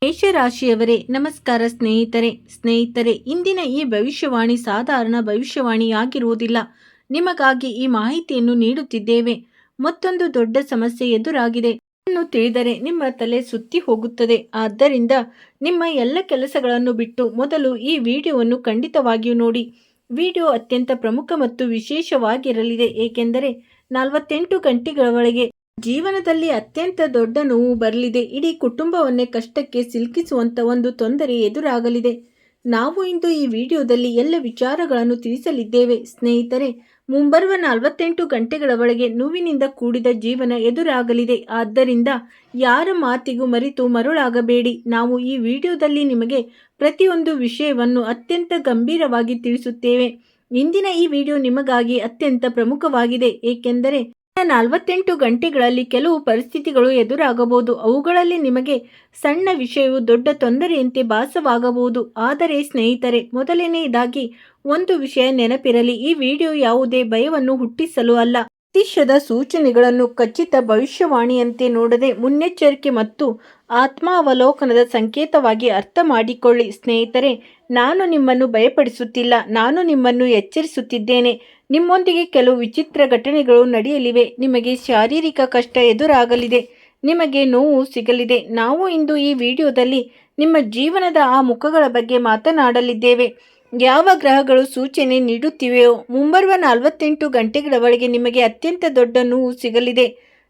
ಮೇಷರಾಶಿಯವರೇ ನಮಸ್ಕಾರ ಸ್ನೇಹಿತರೆ ಇಂದಿನ ಈ ಭವಿಷ್ಯವಾಣಿ ಸಾಧಾರಣ ಭವಿಷ್ಯವಾಣಿಯಾಗಿರುವುದಿಲ್ಲ. ನಿಮಗಾಗಿ ಈ ಮಾಹಿತಿಯನ್ನು ನೀಡುತ್ತಿದ್ದೇವೆ. ಮತ್ತೊಂದು ದೊಡ್ಡ ಸಮಸ್ಯೆ ಎದುರಾಗಿದೆ ಇದನ್ನು ತಿಳಿದರೆ ನಿಮ್ಮ ತಲೆ ಸುತ್ತಿ ಹೋಗುತ್ತದೆ. ಆದ್ದರಿಂದ ನಿಮ್ಮ ಎಲ್ಲ ಕೆಲಸಗಳನ್ನು ಬಿಟ್ಟು ಮೊದಲು ಈ ವಿಡಿಯೋವನ್ನು ಖಂಡಿತವಾಗಿಯೂ ನೋಡಿ. ವಿಡಿಯೋ ಅತ್ಯಂತ ಪ್ರಮುಖ ಮತ್ತು ವಿಶೇಷವಾಗಿರಲಿದೆ, ಏಕೆಂದರೆ 48 ಗಂಟೆಗಳ ಒಳಗೆ ಜೀವನದಲ್ಲಿ ಅತ್ಯಂತ ದೊಡ್ಡ ನೋವು ಬರಲಿದೆ. ಇಡೀ ಕುಟುಂಬವನ್ನೇ ಕಷ್ಟಕ್ಕೆ ಸಿಲುಕಿಸುವಂತ ಒಂದು ತೊಂದರೆ ಎದುರಾಗಲಿದೆ. ನಾವು ಇಂದು ಈ ವಿಡಿಯೋದಲ್ಲಿ ಎಲ್ಲ ವಿಚಾರಗಳನ್ನು ತಿಳಿಸಲಿದ್ದೇವೆ. ಸ್ನೇಹಿತರೆ, ಮುಂಬರುವ 48 ಗಂಟೆಗಳ ಒಳಗೆ ನೋವಿನಿಂದ ಕೂಡಿದ ಜೀವನ ಎದುರಾಗಲಿದೆ. ಆದ್ದರಿಂದ ಯಾರ ಮಾತಿಗೂ ಮರುಳಾಗಬೇಡಿ. ನಾವು ಈ ವಿಡಿಯೋದಲ್ಲಿ ನಿಮಗೆ ಪ್ರತಿಯೊಂದು ವಿಷಯವನ್ನು ಅತ್ಯಂತ ಗಂಭೀರವಾಗಿ ತಿಳಿಸುತ್ತೇವೆ. ಇಂದಿನ ಈ ವಿಡಿಯೋ ನಿಮಗಾಗಿ ಅತ್ಯಂತ ಪ್ರಮುಖವಾಗಿದೆ, ಏಕೆಂದರೆ 48 ಗಂಟೆಗಳಲ್ಲಿ ಕೆಲವು ಪರಿಸ್ಥಿತಿಗಳು ಎದುರಾಗಬಹುದು. ಅವುಗಳಲ್ಲಿ ನಿಮಗೆ ಸಣ್ಣ ವಿಷಯವು ದೊಡ್ಡ ತೊಂದರೆಯಂತೆ ಭಾಸವಾಗಬಹುದು. ಆದರೆ ಸ್ನೇಹಿತರೆ, ಮೊದಲನೆಯದಾಗಿ ಒಂದು ವಿಷಯ ನೆನಪಿರಲಿ, ಈ ವಿಡಿಯೋ ಯಾವುದೇ ಭಯವನ್ನು ಹುಟ್ಟಿಸಲು ಅಲ್ಲ. ಭವಿಷ್ಯದ ಸೂಚನೆಗಳನ್ನು ಖಚಿತ ಭವಿಷ್ಯವಾಣಿಯಂತೆ ನೋಡದೆ ಮುನ್ನೆಚ್ಚರಿಕೆ ಮತ್ತು ಆತ್ಮಾವಲೋಕನದ ಸಂಕೇತವಾಗಿ ಅರ್ಥ ಮಾಡಿಕೊಳ್ಳಿ. ಸ್ನೇಹಿತರೆ, ನಾನು ನಿಮ್ಮನ್ನು ಭಯಪಡಿಸುತ್ತಿಲ್ಲ, ನಾನು ನಿಮ್ಮನ್ನು ಎಚ್ಚರಿಸುತ್ತಿದ್ದೇನೆ. ನಿಮ್ಮೊಂದಿಗೆ ಕೆಲವು ವಿಚಿತ್ರ ಘಟನೆಗಳು ನಡೆಯಲಿವೆ. ನಿಮಗೆ ಶಾರೀರಿಕ ಕಷ್ಟ ಎದುರಾಗಲಿದೆ, ನಿಮಗೆ ನೋವು ಸಿಗಲಿದೆ. ನಾವು ಇಂದು ಈ ವಿಡಿಯೋದಲ್ಲಿ ನಿಮ್ಮ ಜೀವನದ ಆ ಮುಖಗಳ ಬಗ್ಗೆ ಮಾತನಾಡಲಿದ್ದೇವೆ. ಯಾವ ಗ್ರಹಗಳು ಸೂಚನೆ ನೀಡುತ್ತಿವೆಯೋ ಮುಂಬರುವ 48 ಗಂಟೆಗಳ ಒಳಗೆ ನಿಮಗೆ ಅತ್ಯಂತ ದೊಡ್ಡ ನೋವು ಸಿಗಲಿದೆ.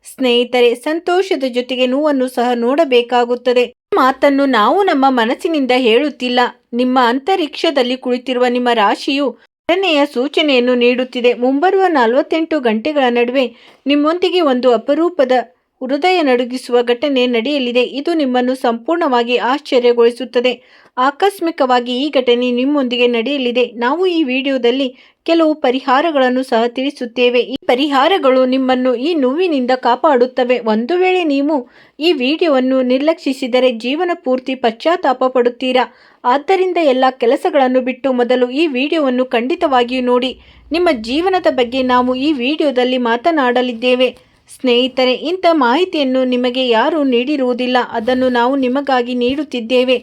ಸ್ನೇಹಿತರೆ, ಸಂತೋಷದ ಜೊತೆಗೆ ನೋವನ್ನು ಸಹ ನೋಡಬೇಕಾಗುತ್ತದೆ. ಮಾತನ್ನು ನಾವು ನಮ್ಮ ಮನಸ್ಸಿನಿಂದ ಹೇಳುತ್ತಿಲ್ಲ. ನಿಮ್ಮ ಅಂತರಿಕ್ಷದಲ್ಲಿ ಕುಳಿತಿರುವ ನಿಮ್ಮ ರಾಶಿಯು ಘಟನೆಯ ಸೂಚನೆಯನ್ನು ನೀಡುತ್ತಿದೆ. ಮುಂಬರುವ 48 ಗಂಟೆಗಳ ನಡುವೆ ನಿಮ್ಮೊಂದಿಗೆ ಒಂದು ಅಪರೂಪದ ಹೃದಯ ನಡುಗಿಸುವ ಘಟನೆ ನಡೆಯಲಿದೆ. ಇದು ನಿಮ್ಮನ್ನು ಸಂಪೂರ್ಣವಾಗಿ ಆಶ್ಚರ್ಯಗೊಳಿಸುತ್ತದೆ. ಆಕಸ್ಮಿಕವಾಗಿ ಈ ಘಟನೆ ನಿಮ್ಮೊಂದಿಗೆ ನಡೆಯಲಿದೆ. ನಾವು ಈ ವಿಡಿಯೋದಲ್ಲಿ ಕೆಲವು ಪರಿಹಾರಗಳನ್ನು ಸಹ ತಿಳಿಸುತ್ತೇವೆ. ಈ ಪರಿಹಾರಗಳು ನಿಮ್ಮನ್ನು ಈ ನೋವಿನಿಂದ ಕಾಪಾಡುತ್ತವೆ. ಒಂದು ವೇಳೆ ನೀವು ಈ ವಿಡಿಯೋವನ್ನು ನಿರ್ಲಕ್ಷಿಸಿದರೆ ಜೀವನ ಪೂರ್ತಿ ಪಶ್ಚಾತ್ತಾಪ ಪಡುತ್ತೀರಾ. ಆದ್ದರಿಂದ ಎಲ್ಲ ಕೆಲಸಗಳನ್ನು ಬಿಟ್ಟು ಮೊದಲು ಈ ವಿಡಿಯೋವನ್ನು ಖಂಡಿತವಾಗಿಯೂ ನೋಡಿ. ನಿಮ್ಮ ಜೀವನದ ಬಗ್ಗೆ ನಾವು ಈ ವಿಡಿಯೋದಲ್ಲಿ ಮಾತನಾಡಲಿದ್ದೇವೆ. ಸ್ನೇಹಿತರೆ, ಇಂಥ ಮಾಹಿತಿಯನ್ನು ನಿಮಗೆ ಯಾರೂ ನೀಡಿರುವುದಿಲ್ಲ, ಅದನ್ನು ನಾವು ನಿಮಗಾಗಿ ನೀಡುತ್ತಿದ್ದೇವೆ.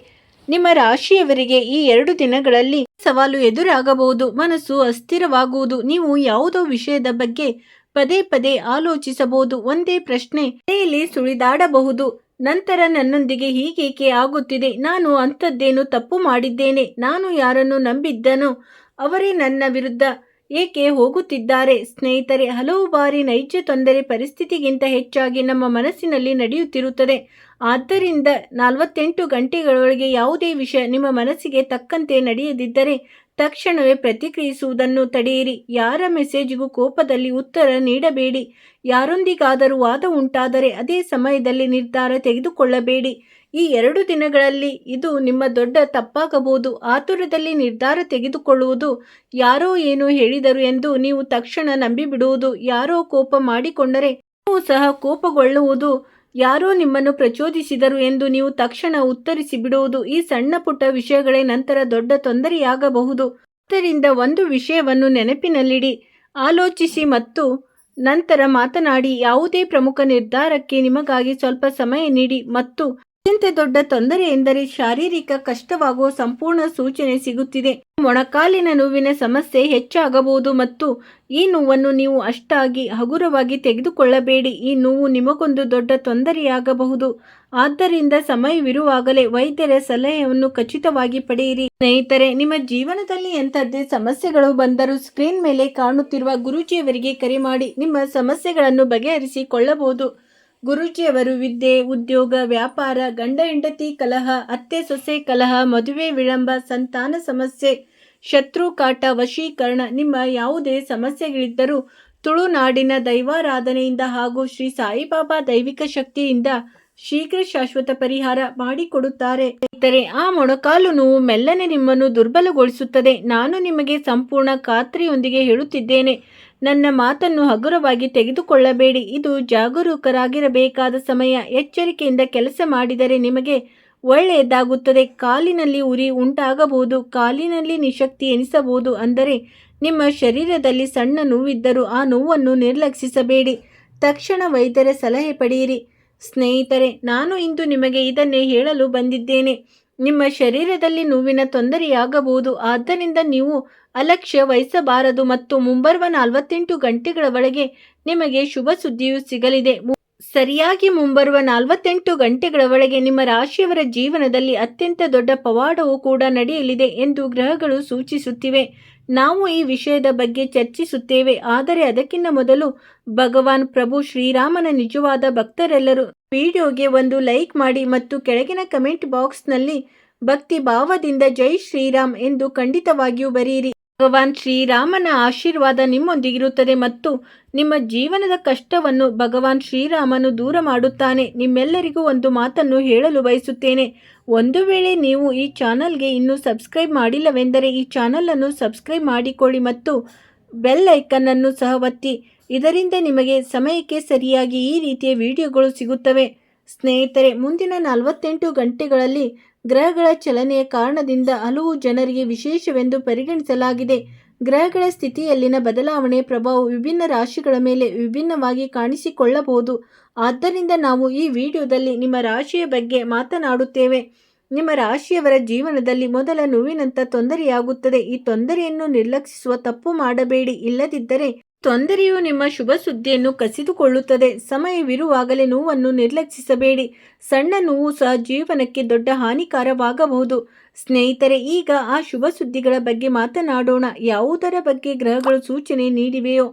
ನಿಮ್ಮ ರಾಶಿಯವರಿಗೆ ಈ 2 ದಿನಗಳಲ್ಲಿ ಸವಾಲು ಎದುರಾಗಬಹುದು. ಮನಸ್ಸು ಅಸ್ಥಿರವಾಗುವುದು, ನೀವು ಯಾವುದೋ ವಿಷಯದ ಬಗ್ಗೆ ಪದೇ ಪದೇ ಆಲೋಚಿಸಬಹುದು. ಒಂದೇ ಪ್ರಶ್ನೆ ತಲೆಯಲ್ಲಿ ಸುಳಿದಾಡಬಹುದು. ನಂತರ ನನ್ನೊಂದಿಗೆ ಹೀಗೇಕೆ ಆಗುತ್ತಿದೆ, ನಾನು ಅಂಥದ್ದೇನು ತಪ್ಪು ಮಾಡಿದ್ದೇನೆ, ನಾನು ಯಾರನ್ನು ನಂಬಿದ್ದನೋ ಅವರೇ ನನ್ನ ವಿರುದ್ಧ ಏಕೆ ಹೋಗುತ್ತಿದ್ದಾರೆ. ಸ್ನೇಹಿತರೆ, ಹಲವು ಬಾರಿ ನೈಜ ತೊಂದರೆ ಪರಿಸ್ಥಿತಿಗಿಂತ ಹೆಚ್ಚಾಗಿ ನಮ್ಮ ಮನಸ್ಸಿನಲ್ಲಿ ನಡೆಯುತ್ತಿರುತ್ತದೆ. ಆದ್ದರಿಂದ 48 ಗಂಟೆಗಳೊಳಗೆ ಯಾವುದೇ ವಿಷಯ ನಿಮ್ಮ ಮನಸ್ಸಿಗೆ ತಕ್ಕಂತೆ ನಡೆಯದಿದ್ದರೆ ತಕ್ಷಣವೇ ಪ್ರತಿಕ್ರಿಯಿಸುವುದನ್ನು ತಡೆಯಿರಿ. ಯಾರ ಮೆಸೇಜ್ಗೂ ಕೋಪದಲ್ಲಿ ಉತ್ತರ ನೀಡಬೇಡಿ. ಯಾರೊಂದಿಗಾದರೂ ವಾದ ಉಂಟಾದರೆ ಅದೇ ಸಮಯದಲ್ಲಿ ನಿರ್ಧಾರ ತೆಗೆದುಕೊಳ್ಳಬೇಡಿ. ಈ 2 ದಿನಗಳಲ್ಲಿ ಇದು ನಿಮ್ಮ ದೊಡ್ಡ ತಪ್ಪಾಗಬಹುದು. ಆತುರದಲ್ಲಿ ನಿರ್ಧಾರ ತೆಗೆದುಕೊಳ್ಳುವುದು, ಯಾರೋ ಏನೋ ಹೇಳಿದರು ಎಂದು ನೀವು ತಕ್ಷಣ ನಂಬಿಬಿಡುವುದು, ಯಾರೋ ಕೋಪ ಮಾಡಿಕೊಂಡರೆ ನೀವು ಸಹ ಕೋಪಗೊಳ್ಳುವುದು, ಯಾರೋ ನಿಮ್ಮನ್ನು ಪ್ರಚೋದಿಸಿದರು ಎಂದು ನೀವು ತಕ್ಷಣ ಉತ್ತರಿಸಿ ಬಿಡುವುದು. ಈ ಸಣ್ಣ ಪುಟ್ಟ ವಿಷಯಗಳೇ ನಂತರ ದೊಡ್ಡ ತೊಂದರೆಯಾಗಬಹುದು. ಆದ್ದರಿಂದ ಒಂದು ವಿಷಯವನ್ನು ನೆನಪಿನಲ್ಲಿಡಿ, ಆಲೋಚಿಸಿ ಮತ್ತು ನಂತರ ಮಾತನಾಡಿ. ಯಾವುದೇ ಪ್ರಮುಖ ನಿರ್ಧಾರಕ್ಕೆ ನಿಮಗಾಗಿ ಸ್ವಲ್ಪ ಸಮಯ ನೀಡಿ. ಮತ್ತು ಅತ್ಯಂತ ದೊಡ್ಡ ತೊಂದರೆ ಎಂದರೆ ಶಾರೀರಿಕ ಕಷ್ಟವಾಗುವ ಸಂಪೂರ್ಣ ಸೂಚನೆ ಸಿಗುತ್ತಿದೆ. ಮೊಣಕಾಲಿನ ನೋವಿನ ಸಮಸ್ಯೆ ಹೆಚ್ಚಾಗಬಹುದು ಮತ್ತು ಈ ನೋವನ್ನು ನೀವು ಅಷ್ಟಾಗಿ ಹಗುರವಾಗಿ ತೆಗೆದುಕೊಳ್ಳಬೇಡಿ. ಈ ನೋವು ನಿಮಗೊಂದು ದೊಡ್ಡ ತೊಂದರೆಯಾಗಬಹುದು. ಆದ್ದರಿಂದ ಸಮಯವಿರುವಾಗಲೇ ವೈದ್ಯರ ಸಲಹೆಯನ್ನು ಖಚಿತವಾಗಿ ಪಡೆಯಿರಿ. ಸ್ನೇಹಿತರೆ, ನಿಮ್ಮ ಜೀವನದಲ್ಲಿ ಎಂಥದ್ದೇ ಸಮಸ್ಯೆಗಳು ಬಂದರೂ ಸ್ಕ್ರೀನ್ ಮೇಲೆ ಕಾಣುತ್ತಿರುವ ಗುರೂಜಿಯವರಿಗೆ ಕರೆ ಮಾಡಿ ನಿಮ್ಮ ಸಮಸ್ಯೆಗಳನ್ನು ಬಗೆಹರಿಸಿಕೊಳ್ಳಬಹುದು. ಗುರೂಜಿಯವರು ವಿದ್ಯೆ, ಉದ್ಯೋಗ, ವ್ಯಾಪಾರ, ಗಂಡ ಹೆಂಡತಿ ಕಲಹ, ಅತ್ತೆ ಸೊಸೆ ಕಲಹ, ಮದುವೆ ವಿಳಂಬ, ಸಂತಾನ ಸಮಸ್ಯೆ, ಶತ್ರು ಕಾಟ, ವಶೀಕರಣ, ನಿಮ್ಮ ಯಾವುದೇ ಸಮಸ್ಯೆಗಳಿದ್ದರೂ ತುಳುನಾಡಿನ ದೈವಾರಾಧನೆಯಿಂದ ಹಾಗೂ ಶ್ರೀ ಸಾಯಿಬಾಬಾ ದೈವಿಕ ಶಕ್ತಿಯಿಂದ ಶೀಘ್ರ ಶಾಶ್ವತ ಪರಿಹಾರ ಮಾಡಿಕೊಡುತ್ತಾರೆ. ಸ್ನೇಹಿತರೆ, ಆ ಮೊಣಕಾಲು ನೋವು ಮೆಲ್ಲನೆ ನಿಮ್ಮನ್ನು ದುರ್ಬಲಗೊಳಿಸುತ್ತದೆ. ನಾನು ನಿಮಗೆ ಸಂಪೂರ್ಣ ಖಾತ್ರಿಯೊಂದಿಗೆ ಹೇಳುತ್ತಿದ್ದೇನೆ, ನನ್ನ ಮಾತನ್ನು ಹಗುರವಾಗಿ ತೆಗೆದುಕೊಳ್ಳಬೇಡಿ. ಇದು ಜಾಗರೂಕರಾಗಿರಬೇಕಾದ ಸಮಯ. ಎಚ್ಚರಿಕೆಯಿಂದ ಕೆಲಸ ಮಾಡಿದರೆ ನಿಮಗೆ ಒಳ್ಳೆಯದಾಗುತ್ತದೆ. ಕಾಲಿನಲ್ಲಿ ಉರಿ ಉಂಟಾಗಬಹುದು, ಕಾಲಿನಲ್ಲಿ ನಿಶಕ್ತಿ ಎನಿಸಬಹುದು. ಅಂದರೆ ನಿಮ್ಮ ಶರೀರದಲ್ಲಿ ಸಣ್ಣ ನೋವಿದ್ದರೂ ಆ ನೋವನ್ನು ನಿರ್ಲಕ್ಷಿಸಬೇಡಿ. ತಕ್ಷಣ ವೈದ್ಯರ ಸಲಹೆ ಪಡೆಯಿರಿ. ಸ್ನೇಹಿತರೆ, ನಾನು ಇಂದು ನಿಮಗೆ ಇದನ್ನೇ ಹೇಳಲು ಬಂದಿದ್ದೇನೆ. ನಿಮ್ಮ ಶರೀರದಲ್ಲಿ ನೋವಿನ ತೊಂದರೆಯಾಗಬಹುದು. ಆದ್ದರಿಂದ ನೀವು ಅಲಕ್ಷ್ಯ ವಹಿಸಬಾರದು ಮತ್ತು ಮುಂಬರುವ 48 ಗಂಟೆಗಳ ಒಳಗೆ ನಿಮಗೆ ಶುಭ ಸುದ್ದಿಯು ಸಿಗಲಿದೆ. ಸರಿಯಾಗಿ ಮುಂಬರುವ 48 ಗಂಟೆಗಳ ಒಳಗೆ ನಿಮ್ಮ ರಾಶಿಯವರ ಜೀವನದಲ್ಲಿ ಅತ್ಯಂತ ದೊಡ್ಡ ಪವಾಡವೂ ಕೂಡ ನಡೆಯಲಿದೆ ಎಂದು ಗ್ರಹಗಳು ಸೂಚಿಸುತ್ತಿವೆ. ನಾವು ಈ ವಿಷಯದ ಬಗ್ಗೆ ಚರ್ಚಿಸುತ್ತೇವೆ. ಆದರೆ ಅದಕ್ಕಿಂತ ಮೊದಲು ಭಗವಾನ್ ಪ್ರಭು ಶ್ರೀರಾಮನ ನಿಜವಾದ ಭಕ್ತರೆಲ್ಲರೂ ವಿಡಿಯೋಗೆ ಒಂದು ಲೈಕ್ ಮಾಡಿ ಮತ್ತು ಕೆಳಗಿನ ಕಮೆಂಟ್ ಬಾಕ್ಸ್ನಲ್ಲಿ ಭಕ್ತಿ ಭಾವದಿಂದ ಜೈ ಶ್ರೀರಾಮ್ ಎಂದು ಖಂಡಿತವಾಗಿಯೂ ಬರೆಯಿರಿ. ಭಗವಾನ್ ಶ್ರೀರಾಮನ ಆಶೀರ್ವಾದ ನಿಮ್ಮೊಂದಿಗಿರುತ್ತದೆ ಮತ್ತು ನಿಮ್ಮ ಜೀವನದ ಕಷ್ಟವನ್ನು ಭಗವಾನ್ ಶ್ರೀರಾಮನು ದೂರ ಮಾಡುತ್ತಾನೆ. ನಿಮ್ಮೆಲ್ಲರಿಗೂ ಒಂದು ಮಾತನ್ನು ಹೇಳಲು ಬಯಸುತ್ತೇನೆ. ಒಂದು ವೇಳೆ ನೀವು ಈ ಚಾನಲ್ಗೆ ಇನ್ನೂ ಸಬ್ಸ್ಕ್ರೈಬ್ ಮಾಡಿಲ್ಲವೆಂದರೆ ಈ ಚಾನಲನ್ನು ಸಬ್ಸ್ಕ್ರೈಬ್ ಮಾಡಿಕೊಳ್ಳಿ ಮತ್ತು ಬೆಲ್ ಐಕನ್ ಅನ್ನು ಸಹ ಒತ್ತಿ. ಇದರಿಂದ ನಿಮಗೆ ಸಮಯಕ್ಕೆ ಸರಿಯಾಗಿ ಈ ರೀತಿಯ ವಿಡಿಯೋಗಳು ಸಿಗುತ್ತವೆ. ಸ್ನೇಹಿತರೆ, ಮುಂದಿನ 48 ಗಂಟೆಗಳಲ್ಲಿ ಗ್ರಹಗಳ ಚಲನೆಯ ಕಾರಣದಿಂದ ಹಲವು ಜನರಿಗೆ ವಿಶೇಷವೆಂದು ಪರಿಗಣಿಸಲಾಗಿದೆ. ಗ್ರಹಗಳ ಸ್ಥಿತಿಯಲ್ಲಿನ ಬದಲಾವಣೆ ಪ್ರಭಾವವು ವಿಭಿನ್ನ ರಾಶಿಗಳ ಮೇಲೆ ವಿಭಿನ್ನವಾಗಿ ಕಾಣಿಸಿಕೊಳ್ಳಬಹುದು. ಆದ್ದರಿಂದ ನಾವು ಈ ವಿಡಿಯೋದಲ್ಲಿ ನಿಮ್ಮ ರಾಶಿಯ ಬಗ್ಗೆ ಮಾತನಾಡುತ್ತೇವೆ. ನಿಮ್ಮ ರಾಶಿಯವರ ಜೀವನದಲ್ಲಿ ಮೊದಲ ನೋವಿನಂಥ ತೊಂದರೆಯಾಗುತ್ತದೆ. ಈ ತೊಂದರೆಯನ್ನು ನಿರ್ಲಕ್ಷಿಸುವ ತಪ್ಪು ಮಾಡಬೇಡಿ. ಇಲ್ಲದಿದ್ದರೆ ತೊಂದರೆಯು ನಿಮ್ಮ ಶುಭ ಸುದ್ದಿಯನ್ನು ಕಸಿದುಕೊಳ್ಳುತ್ತದೆ. ಸಮಯವಿರುವಾಗಲೇ ನೋವನ್ನು ನಿರ್ಲಕ್ಷಿಸಬೇಡಿ. ಸಣ್ಣ ನೋವು ಸಹ ಜೀವನಕ್ಕೆ ದೊಡ್ಡ ಹಾನಿಕಾರವಾಗಬಹುದು. ಸ್ನೇಹಿತರೆ, ಈಗ ಆ ಶುಭ ಸುದ್ದಿಗಳ ಬಗ್ಗೆ ಮಾತನಾಡೋಣ. ಯಾವುದರ ಬಗ್ಗೆ ಗ್ರಹಗಳು ಸೂಚನೆ ನೀಡಿವೆಯೋ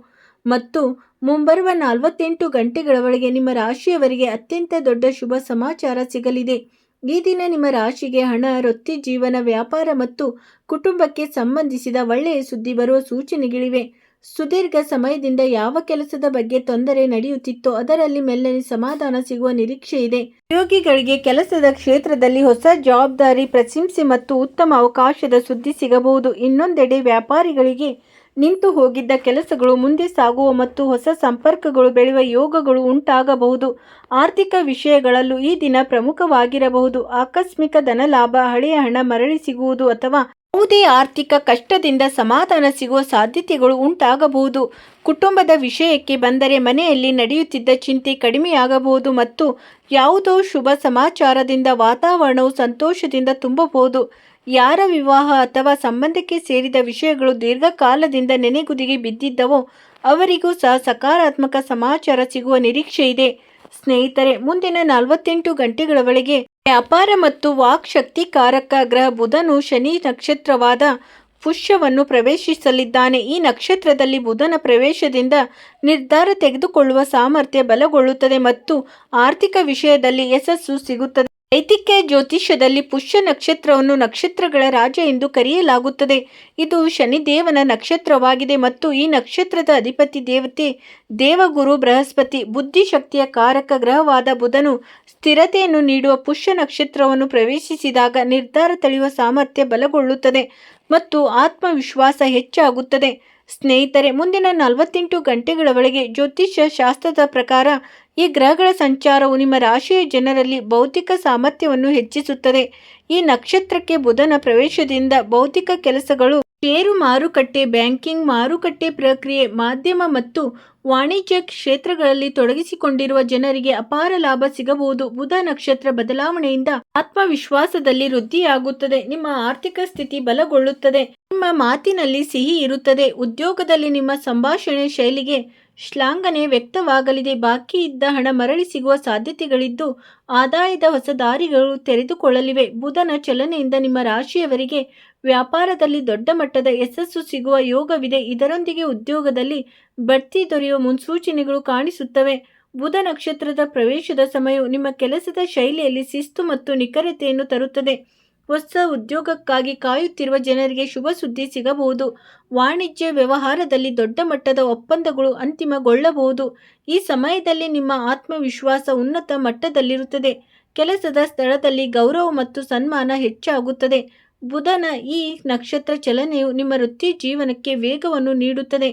ಮತ್ತು ಮುಂಬರುವ 48 ಗಂಟೆಗಳ ಒಳಗೆ ನಿಮ್ಮ ರಾಶಿಯವರಿಗೆ ಅತ್ಯಂತ ದೊಡ್ಡ ಶುಭ ಸಮಾಚಾರ ಸಿಗಲಿದೆ. ಈ ದಿನ ನಿಮ್ಮ ರಾಶಿಗೆ ಹಣ, ವೃತ್ತಿ ಜೀವನ, ವ್ಯಾಪಾರ ಮತ್ತು ಕುಟುಂಬಕ್ಕೆ ಸಂಬಂಧಿಸಿದ ಒಳ್ಳೆಯ ಸುದ್ದಿ ಬರುವ ಸೂಚನೆಗಳಿವೆ. ಸುದೀರ್ಘ ಸಮಯದಿಂದ ಯಾವ ಕೆಲಸದ ಬಗ್ಗೆ ತೊಂದರೆ ನಡೆಯುತ್ತಿತ್ತೋ ಅದರಲ್ಲಿ ಮೆಲ್ಲನೆ ಸಮಾಧಾನ ಸಿಗುವ ನಿರೀಕ್ಷೆ ಇದೆ. ಉದ್ಯೋಗಿಗಳಿಗೆ ಕೆಲಸದ ಕ್ಷೇತ್ರದಲ್ಲಿ ಹೊಸ ಜವಾಬ್ದಾರಿ, ಪ್ರಶಂಸೆ ಮತ್ತು ಉತ್ತಮ ಅವಕಾಶದ ಸುದ್ದಿ ಸಿಗಬಹುದು. ಇನ್ನೊಂದೆಡೆ ವ್ಯಾಪಾರಿಗಳಿಗೆ ನಿಂತು ಹೋಗಿದ್ದ ಕೆಲಸಗಳು ಮುಂದೆ ಸಾಗುವ ಮತ್ತು ಹೊಸ ಸಂಪರ್ಕಗಳು ಬೆಳೆಯುವ ಯೋಗಗಳು ಉಂಟಾಗಬಹುದು. ಆರ್ಥಿಕ ವಿಷಯಗಳಲ್ಲೂ ಈ ದಿನ ಪ್ರಮುಖವಾಗಿರಬಹುದು. ಆಕಸ್ಮಿಕ ಧನಲಾಭ, ಹಳೆಯ ಹಣ ಮರಳಿ ಸಿಗುವುದು ಅಥವಾ ಯಾವುದೇ ಆರ್ಥಿಕ ಕಷ್ಟದಿಂದ ಸಮಾಧಾನ ಸಿಗುವ ಸಾಧ್ಯತೆಗಳು ಉಂಟಾಗಬಹುದು. ಕುಟುಂಬದ ವಿಷಯಕ್ಕೆ ಬಂದರೆ ಮನೆಯಲ್ಲಿ ನಡೆಯುತ್ತಿದ್ದ ಚಿಂತೆ ಕಡಿಮೆಯಾಗಬಹುದು ಮತ್ತು ಯಾವುದೋ ಶುಭ ಸಮಾಚಾರದಿಂದ ವಾತಾವರಣವು ಸಂತೋಷದಿಂದ ತುಂಬಬಹುದು. ಯಾರ ವಿವಾಹ ಅಥವಾ ಸಂಬಂಧಕ್ಕೆ ಸೇರಿದ ವಿಷಯಗಳು ದೀರ್ಘಕಾಲದಿಂದ ನೆನೆಗುದಿಗೆ ಬಿದ್ದಿದ್ದವೋ ಅವರಿಗೂ ಸಹ ಸಕಾರಾತ್ಮಕ ಸಮಾಚಾರ ಸಿಗುವ ನಿರೀಕ್ಷೆ ಇದೆ. ಸ್ನೇಹಿತರೆ, ಮುಂದಿನ 48 ಗಂಟೆಗಳ ಒಳಗೆ ವ್ಯಾಪಾರ ಮತ್ತು ವಾಕ್ ಶಕ್ತಿಕಾರಕ ಗ್ರಹ ಬುಧನು ಶನಿ ನಕ್ಷತ್ರವಾದ ಪುಷ್ಯವನ್ನು ಪ್ರವೇಶಿಸಲಿದ್ದಾನೆ. ಈ ನಕ್ಷತ್ರದಲ್ಲಿ ಬುಧನ ಪ್ರವೇಶದಿಂದ ನಿರ್ಧಾರ ತೆಗೆದುಕೊಳ್ಳುವ ಸಾಮರ್ಥ್ಯ ಬಲಗೊಳ್ಳುತ್ತದೆ ಮತ್ತು ಆರ್ಥಿಕ ವಿಷಯದಲ್ಲಿ ಯಶಸ್ಸು ಸಿಗುತ್ತದೆ. ವೈದಿಕ ಜ್ಯೋತಿಷ್ಯದಲ್ಲಿ ಪುಷ್ಯ ನಕ್ಷತ್ರವನ್ನು ನಕ್ಷತ್ರಗಳ ರಾಜ ಎಂದು ಕರೆಯಲಾಗುತ್ತದೆ. ಇದು ಶನಿದೇವನ ನಕ್ಷತ್ರವಾಗಿದೆ ಮತ್ತು ಈ ನಕ್ಷತ್ರದ ಅಧಿಪತಿ ದೇವತೆ ದೇವಗುರು ಬೃಹಸ್ಪತಿ. ಬುದ್ಧಿಶಕ್ತಿಯ ಕಾರಕ ಗ್ರಹವಾದ ಬುಧನು ಸ್ಥಿರತೆಯನ್ನು ನೀಡುವ ಪುಷ್ಯ ನಕ್ಷತ್ರವನ್ನು ಪ್ರವೇಶಿಸಿದಾಗ ನಿರ್ಧಾರ ತಳೆಯುವ ಸಾಮರ್ಥ್ಯ ಬಲಗೊಳ್ಳುತ್ತದೆ ಮತ್ತು ಆತ್ಮವಿಶ್ವಾಸ ಹೆಚ್ಚಾಗುತ್ತದೆ. ಸ್ನೇಹಿತರೆ, ಮುಂದಿನ 48 ಗಂಟೆಗಳ ಒಳಗೆ ಜ್ಯೋತಿಷ್ಯ ಶಾಸ್ತ್ರದ ಪ್ರಕಾರ ಈ ಗ್ರಹಗಳ ಸಂಚಾರವು ನಿಮ್ಮ ರಾಶಿಯ ಜನರಲ್ಲಿ ಬೌದ್ಧಿಕ ಸಾಮರ್ಥ್ಯವನ್ನು ಹೆಚ್ಚಿಸುತ್ತದೆ. ಈ ನಕ್ಷತ್ರಕ್ಕೆ ಬುಧನ ಪ್ರವೇಶದಿಂದ ಬೌದ್ಧಿಕ ಕೆಲಸಗಳು, ಷೇರು ಮಾರುಕಟ್ಟೆ, ಬ್ಯಾಂಕಿಂಗ್, ಮಾರುಕಟ್ಟೆ ಪ್ರಕ್ರಿಯೆ, ಮಾಧ್ಯಮ ಮತ್ತು ವಾಣಿಜ್ಯ ಕ್ಷೇತ್ರಗಳಲ್ಲಿ ತೊಡಗಿಸಿಕೊಂಡಿರುವ ಜನರಿಗೆ ಅಪಾರ ಲಾಭ ಸಿಗಬಹುದು. ಬುಧ ನಕ್ಷತ್ರ ಬದಲಾವಣೆಯಿಂದ ಆತ್ಮವಿಶ್ವಾಸದಲ್ಲಿ ವೃದ್ಧಿಯಾಗುತ್ತದೆ. ನಿಮ್ಮ ಆರ್ಥಿಕ ಸ್ಥಿತಿ ಬಲಗೊಳ್ಳುತ್ತದೆ. ನಿಮ್ಮ ಮಾತಿನಲ್ಲಿ ಸಿಹಿ ಇರುತ್ತದೆ. ಉದ್ಯೋಗದಲ್ಲಿ ನಿಮ್ಮ ಸಂಭಾಷಣೆ ಶೈಲಿಗೆ ಶ್ಲಾಘನೆ ವ್ಯಕ್ತವಾಗಲಿದೆ. ಬಾಕಿ ಇದ್ದ ಹಣ ಮರಳಿ ಸಿಗುವ ಸಾಧ್ಯತೆಗಳಿದ್ದು ಆದಾಯದ ಹೊಸ ದಾರಿಗಳು ತೆರೆದುಕೊಳ್ಳಲಿವೆ. ಬುಧನ ಚಲನೆಯಿಂದ ನಿಮ್ಮ ರಾಶಿಯವರಿಗೆ ವ್ಯಾಪಾರದಲ್ಲಿ ದೊಡ್ಡ ಮಟ್ಟದ ಯಶಸ್ಸು ಸಿಗುವ ಯೋಗವಿದೆ. ಇದರೊಂದಿಗೆ ಉದ್ಯೋಗದಲ್ಲಿ ಬಡ್ತಿ ದೊರೆಯುವ ಮುನ್ಸೂಚನೆಗಳು ಕಾಣಿಸುತ್ತವೆ. ಬುಧ ನಕ್ಷತ್ರದ ಪ್ರವೇಶದ ಸಮಯವು ನಿಮ್ಮ ಕೆಲಸದ ಶೈಲಿಯಲ್ಲಿ ಶಿಸ್ತು ಮತ್ತು ನಿಖರತೆಯನ್ನು ತರುತ್ತದೆ. ಹೊಸ ಉದ್ಯೋಗಕ್ಕಾಗಿ ಕಾಯುತ್ತಿರುವ ಜನರಿಗೆ ಶುಭ ಸುದ್ದಿ ಸಿಗಬಹುದು. ವಾಣಿಜ್ಯ ವ್ಯವಹಾರದಲ್ಲಿ ದೊಡ್ಡ ಮಟ್ಟದ ಒಪ್ಪಂದಗಳು ಅಂತಿಮಗೊಳ್ಳಬಹುದು. ಈ ಸಮಯದಲ್ಲಿ ನಿಮ್ಮ ಆತ್ಮವಿಶ್ವಾಸ ಉನ್ನತ ಮಟ್ಟದಲ್ಲಿರುತ್ತದೆ. ಕೆಲಸದ ಸ್ಥಳದಲ್ಲಿ ಗೌರವ ಮತ್ತು ಸನ್ಮಾನ ಹೆಚ್ಚಾಗುತ್ತದೆ. ಬುಧನ ಈ ನಕ್ಷತ್ರ ಚಲನೆಯು ನಿಮ್ಮ ವೃತ್ತಿ ಜೀವನಕ್ಕೆ ವೇಗವನ್ನು ನೀಡುತ್ತದೆ.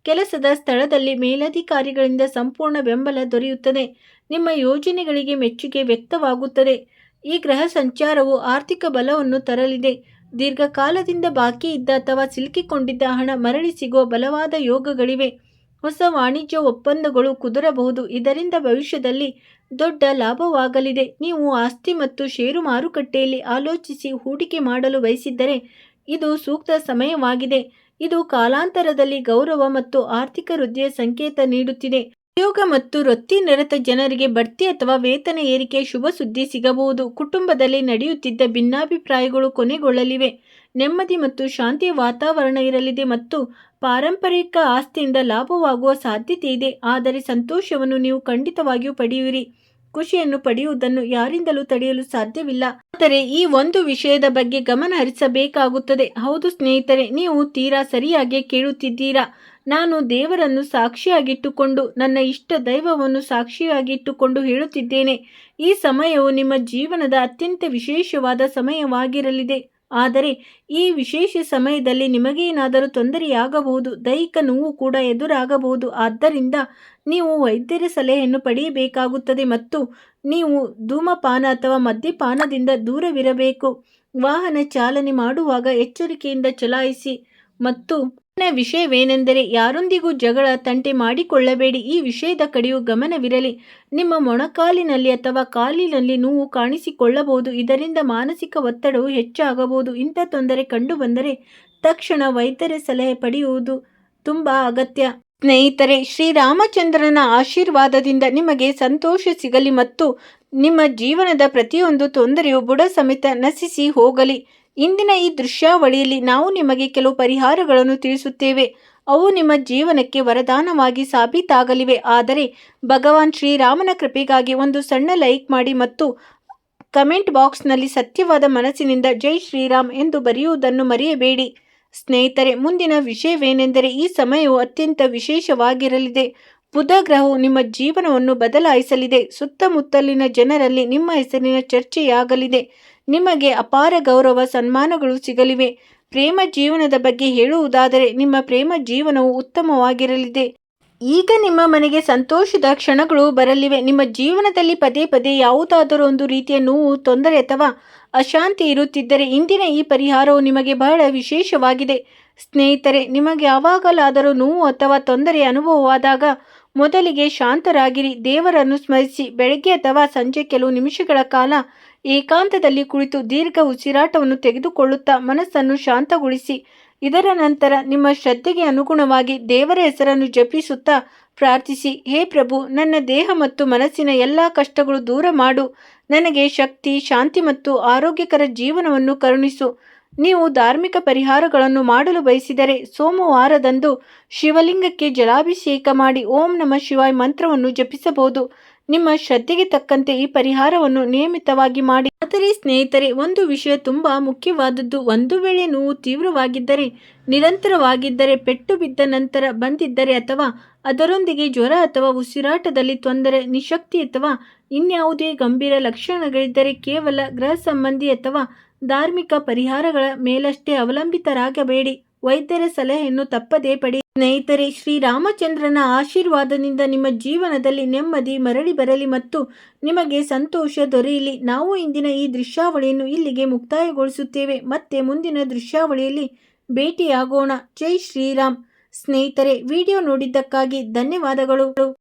ಕೆಲಸದ ಸ್ಥಳದಲ್ಲಿ ಮೇಲಧಿಕಾರಿಗಳಿಂದ ಸಂಪೂರ್ಣ ಬೆಂಬಲ ದೊರೆಯುತ್ತದೆ. ನಿಮ್ಮ ಯೋಜನೆಗಳಿಗೆ ಮೆಚ್ಚುಗೆ ವ್ಯಕ್ತವಾಗುತ್ತದೆ. ಈ ಗ್ರಹ ಸಂಚಾರವು ಆರ್ಥಿಕ ಬಲವನ್ನು ತರಲಿದೆ. ದೀರ್ಘಕಾಲದಿಂದ ಬಾಕಿ ಇದ್ದ ಅಥವಾ ಸಿಲುಕಿಕೊಂಡಿದ್ದ ಹಣ ಮರಳಿ ಸಿಗುವ ಬಲವಾದ ಯೋಗಗಳಿವೆ. ಹೊಸ ವಾಣಿಜ್ಯ ಒಪ್ಪಂದಗಳು ಕುದುರಬಹುದು. ಇದರಿಂದ ಭವಿಷ್ಯದಲ್ಲಿ ದೊಡ್ಡ ಲಾಭವಾಗಲಿದೆ. ನೀವು ಆಸ್ತಿ ಮತ್ತು ಷೇರು ಮಾರುಕಟ್ಟೆಯಲ್ಲಿ ಆಲೋಚಿಸಿ ಹೂಡಿಕೆ ಮಾಡಲು ಬಯಸಿದ್ದರೆ ಇದು ಸೂಕ್ತ ಸಮಯವಾಗಿದೆ. ಇದು ಕಾಲಾಂತರದಲ್ಲಿ ಗೌರವ ಮತ್ತು ಆರ್ಥಿಕ ವೃದ್ಧಿಯ ಸಂಕೇತ ನೀಡುತ್ತಿದೆ. ಉದ್ಯೋಗ ಮತ್ತು ವೃತ್ತಿನಿರತ ಜನರಿಗೆ ಬಡ್ತಿ ಅಥವಾ ವೇತನ ಏರಿಕೆ ಶುಭ ಸುದ್ದಿ ಸಿಗಬಹುದು. ಕುಟುಂಬದಲ್ಲಿ ನಡೆಯುತ್ತಿದ್ದ ಭಿನ್ನಾಭಿಪ್ರಾಯಗಳು ಕೊನೆಗೊಳ್ಳಲಿವೆ. ನೆಮ್ಮದಿ ಮತ್ತು ಶಾಂತಿಯ ವಾತಾವರಣ ಇರಲಿದೆ ಮತ್ತು ಪಾರಂಪರಿಕ ಆಸ್ತಿಯಿಂದ ಲಾಭವಾಗುವ ಸಾಧ್ಯತೆ ಇದೆ. ಆದರೆ ಸಂತೋಷವನ್ನು ನೀವು ಖಂಡಿತವಾಗಿಯೂ ಪಡೆಯುವಿರಿ. ಖುಷಿಯನ್ನು ಪಡೆಯುವುದನ್ನು ಯಾರಿಂದಲೂ ತಡೆಯಲು ಸಾಧ್ಯವಿಲ್ಲ. ಆದರೆ ಈ ಒಂದು ವಿಷಯದ ಬಗ್ಗೆ ಗಮನ ಹರಿಸಬೇಕಾಗುತ್ತದೆ. ಹೌದು ಸ್ನೇಹಿತರೆ, ನೀವು ತೀರಾ ಸರಿಯಾಗಿ ಕೇಳುತ್ತಿದ್ದೀರಾ. ನಾನು ದೇವರನ್ನು ಸಾಕ್ಷಿಯಾಗಿಟ್ಟುಕೊಂಡು, ನನ್ನ ಇಷ್ಟ ದೈವವನ್ನು ಸಾಕ್ಷಿಯಾಗಿಟ್ಟುಕೊಂಡು ಹೇಳುತ್ತಿದ್ದೇನೆ. ಈ ಸಮಯವು ನಿಮ್ಮ ಜೀವನದ ಅತ್ಯಂತ ವಿಶೇಷವಾದ ಸಮಯವಾಗಿರಲಿದೆ. ಆದರೆ ಈ ವಿಶೇಷ ಸಮಯದಲ್ಲಿ ನಿಮಗೇನಾದರೂ ತೊಂದರೆಯಾಗಬಹುದು. ದೈಹಿಕ ನೋವು ಕೂಡ ಎದುರಾಗಬಹುದು. ಆದ್ದರಿಂದ ನೀವು ವೈದ್ಯರ ಸಲಹೆಯನ್ನು ಪಡೆಯಬೇಕಾಗುತ್ತದೆ ಮತ್ತು ನೀವು ಧೂಮಪಾನ ಅಥವಾ ಮದ್ಯಪಾನದಿಂದ ದೂರವಿರಬೇಕು. ವಾಹನ ಚಾಲನೆ ಮಾಡುವಾಗ ಎಚ್ಚರಿಕೆಯಿಂದ ಚಲಾಯಿಸಿ. ಮತ್ತು ಮುಂದಿನ ವಿಷಯವೇನೆಂದರೆ, ಯಾರೊಂದಿಗೂ ಜಗಳ ತಂಟೆ ಮಾಡಿಕೊಳ್ಳಬೇಡಿ. ಈ ವಿಷಯದ ಕಡೆಯೂ ಗಮನವಿರಲಿ. ನಿಮ್ಮ ಮೊಣಕಾಲಿನಲ್ಲಿ ಅಥವಾ ಕಾಲಿನಲ್ಲಿ ನೋವು ಕಾಣಿಸಿಕೊಳ್ಳಬಹುದು. ಇದರಿಂದ ಮಾನಸಿಕ ಒತ್ತಡವು ಹೆಚ್ಚಾಗಬಹುದು. ಇಂಥ ತೊಂದರೆ ಕಂಡುಬಂದರೆ ತಕ್ಷಣ ವೈದ್ಯರ ಸಲಹೆ ಪಡೆಯುವುದು ತುಂಬಾ ಅಗತ್ಯ. ಸ್ನೇಹಿತರೆ, ಶ್ರೀರಾಮಚಂದ್ರನ ಆಶೀರ್ವಾದದಿಂದ ನಿಮಗೆ ಸಂತೋಷ ಸಿಗಲಿ ಮತ್ತು ನಿಮ್ಮ ಜೀವನದ ಪ್ರತಿಯೊಂದು ತೊಂದರೆಯು ಬುಡ ಸಮೇತ ನಶಿಸಿ ಹೋಗಲಿ. ಇಂದಿನ ಈ ದೃಶ್ಯಾವಳಿಯಲ್ಲಿ ನಾವು ನಿಮಗೆ ಕೆಲವು ಪರಿಹಾರಗಳನ್ನು ತಿಳಿಸುತ್ತೇವೆ. ಅವು ನಿಮ್ಮ ಜೀವನಕ್ಕೆ ವರದಾನವಾಗಿ ಸಾಬೀತಾಗಲಿವೆ. ಆದರೆ ಭಗವಾನ್ ಶ್ರೀರಾಮನ ಕೃಪೆಗಾಗಿ ಒಂದು ಸಣ್ಣ ಲೈಕ್ ಮಾಡಿ ಮತ್ತು ಕಮೆಂಟ್ ಬಾಕ್ಸ್ನಲ್ಲಿ ಸತ್ಯವಾದ ಮನಸ್ಸಿನಿಂದ ಜೈ ಶ್ರೀರಾಮ್ ಎಂದು ಬರೆಯುವುದನ್ನು ಮರೆಯಬೇಡಿ. ಸ್ನೇಹಿತರೆ, ಮುಂದಿನ ವಿಷಯವೇನೆಂದರೆ, ಈ ಸಮಯವು ಅತ್ಯಂತ ವಿಶೇಷವಾಗಿರಲಿದೆ. ಬುಧ ಗ್ರಹವು ನಿಮ್ಮ ಜೀವನವನ್ನು ಬದಲಾಯಿಸಲಿದೆ. ಸುತ್ತಮುತ್ತಲಿನ ಜನರಲ್ಲಿ ನಿಮ್ಮ ಹೆಸರಿನ ಚರ್ಚೆಯಾಗಲಿದೆ. ನಿಮಗೆ ಅಪಾರ ಗೌರವ ಸನ್ಮಾನಗಳು ಸಿಗಲಿವೆ. ಪ್ರೇಮ ಜೀವನದ ಬಗ್ಗೆ ಹೇಳುವುದಾದರೆ, ನಿಮ್ಮ ಪ್ರೇಮ ಜೀವನವು ಉತ್ತಮವಾಗಿರಲಿದೆ. ಈಗ ನಿಮ್ಮ ಮನೆಗೆ ಸಂತೋಷದ ಕ್ಷಣಗಳು ಬರಲಿವೆ. ನಿಮ್ಮ ಜೀವನದಲ್ಲಿ ಪದೇ ಪದೇ ಯಾವುದಾದರೂ ಒಂದು ರೀತಿಯ ನೋವು, ತೊಂದರೆ ಅಥವಾ ಅಶಾಂತಿ ಇರುತ್ತಿದ್ದರೆ ಇಂದಿನ ಈ ಪರಿಹಾರವು ನಿಮಗೆ ಬಹಳ ವಿಶೇಷವಾಗಿದೆ. ಸ್ನೇಹಿತರೆ, ನಿಮಗೆ ಯಾವಾಗಲಾದರೂ ನೋವು ಅಥವಾ ತೊಂದರೆ ಅನುಭವವಾದಾಗ ಮೊದಲಿಗೆ ಶಾಂತರಾಗಿರಿ. ದೇವರನ್ನು ಸ್ಮರಿಸಿ. ಬೆಳಗ್ಗೆ ಅಥವಾ ಸಂಜೆ ಕೆಲವು ನಿಮಿಷಗಳ ಕಾಲ ಏಕಾಂತದಲ್ಲಿ ಕುಳಿತು ದೀರ್ಘ ಉಸಿರಾಟವನ್ನು ತೆಗೆದುಕೊಳ್ಳುತ್ತಾ ಮನಸ್ಸನ್ನು ಶಾಂತಗೊಳಿಸಿ. ಇದರ ನಂತರ ನಿಮ್ಮ ಶ್ರದ್ಧೆಗೆ ಅನುಗುಣವಾಗಿ ದೇವರ ಹೆಸರನ್ನು ಜಪಿಸುತ್ತಾ ಪ್ರಾರ್ಥಿಸಿ. ಹೇ ಪ್ರಭು, ನನ್ನ ದೇಹ ಮತ್ತು ಮನಸ್ಸಿನ ಎಲ್ಲ ಕಷ್ಟಗಳು ದೂರ ಮಾಡು. ನನಗೆ ಶಕ್ತಿ, ಶಾಂತಿ ಮತ್ತು ಆರೋಗ್ಯಕರ ಜೀವನವನ್ನು ಕರುಣಿಸು. ನೀವು ಧಾರ್ಮಿಕ ಪರಿಹಾರಗಳನ್ನು ಮಾಡಲು ಬಯಸಿದರೆ ಸೋಮವಾರದಂದು ಶಿವಲಿಂಗಕ್ಕೆ ಜಲಾಭಿಷೇಕ ಮಾಡಿ ಓಂ ನಮಃ ಶಿವಾಯ ಮಂತ್ರವನ್ನು ಜಪಿಸಬಹುದು. ನಿಮ್ಮ ಶ್ರದ್ಧೆಗೆ ತಕ್ಕಂತೆ ಈ ಪರಿಹಾರವನ್ನು ನಿಯಮಿತವಾಗಿ ಮಾಡಿ. ಆದರೆ ಸ್ನೇಹಿತರೆ, ಒಂದು ವಿಷಯ ತುಂಬಾ ಮುಖ್ಯವಾದದ್ದು. ಒಂದು ವೇಳೆ ನೋವು ತೀವ್ರವಾಗಿದ್ದರೆ, ನಿರಂತರವಾಗಿದ್ದರೆ, ಪೆಟ್ಟು ಬಿದ್ದ ನಂತರ ಬಂದಿದ್ದರೆ ಅಥವಾ ಅದರೊಂದಿಗೆ ಜ್ವರ ಅಥವಾ ಉಸಿರಾಟದಲ್ಲಿ ತೊಂದರೆ, ನಿಶಕ್ತಿ ಅಥವಾ ಇನ್ಯಾವುದೇ ಗಂಭೀರ ಲಕ್ಷಣಗಳಿದ್ದರೆ ಕೇವಲ ಗೃಹ ಸಂಬಂಧಿ ಅಥವಾ ಧಾರ್ಮಿಕ ಪರಿಹಾರಗಳ ಮೇಲಷ್ಟೇ ಅವಲಂಬಿತರಾಗಬೇಡಿ. ವೈದ್ಯರ ಸಲಹೆಯನ್ನು ತಪ್ಪದೇ ಪಡಿ. ಸ್ನೇಹಿತರೆ, ಶ್ರೀರಾಮಚಂದ್ರನ ಆಶೀರ್ವಾದದಿಂದ ನಿಮ್ಮ ಜೀವನದಲ್ಲಿ ನೆಮ್ಮದಿ ಮರಳಿ ಬರಲಿ ಮತ್ತು ನಿಮಗೆ ಸಂತೋಷ ದೊರೆಯಲಿ. ನಾವು ಇಂದಿನ ಈ ದೃಶ್ಯಾವಳಿಯನ್ನು ಇಲ್ಲಿಗೆ ಮುಕ್ತಾಯಗೊಳಿಸುತ್ತೇವೆ. ಮತ್ತೆ ಮುಂದಿನ ದೃಶ್ಯಾವಳಿಯಲ್ಲಿ ಭೇಟಿಯಾಗೋಣ. ಜೈ ಶ್ರೀರಾಮ್. ಸ್ನೇಹಿತರೆ, ವಿಡಿಯೋ ನೋಡಿದ್ದಕ್ಕಾಗಿ ಧನ್ಯವಾದಗಳು.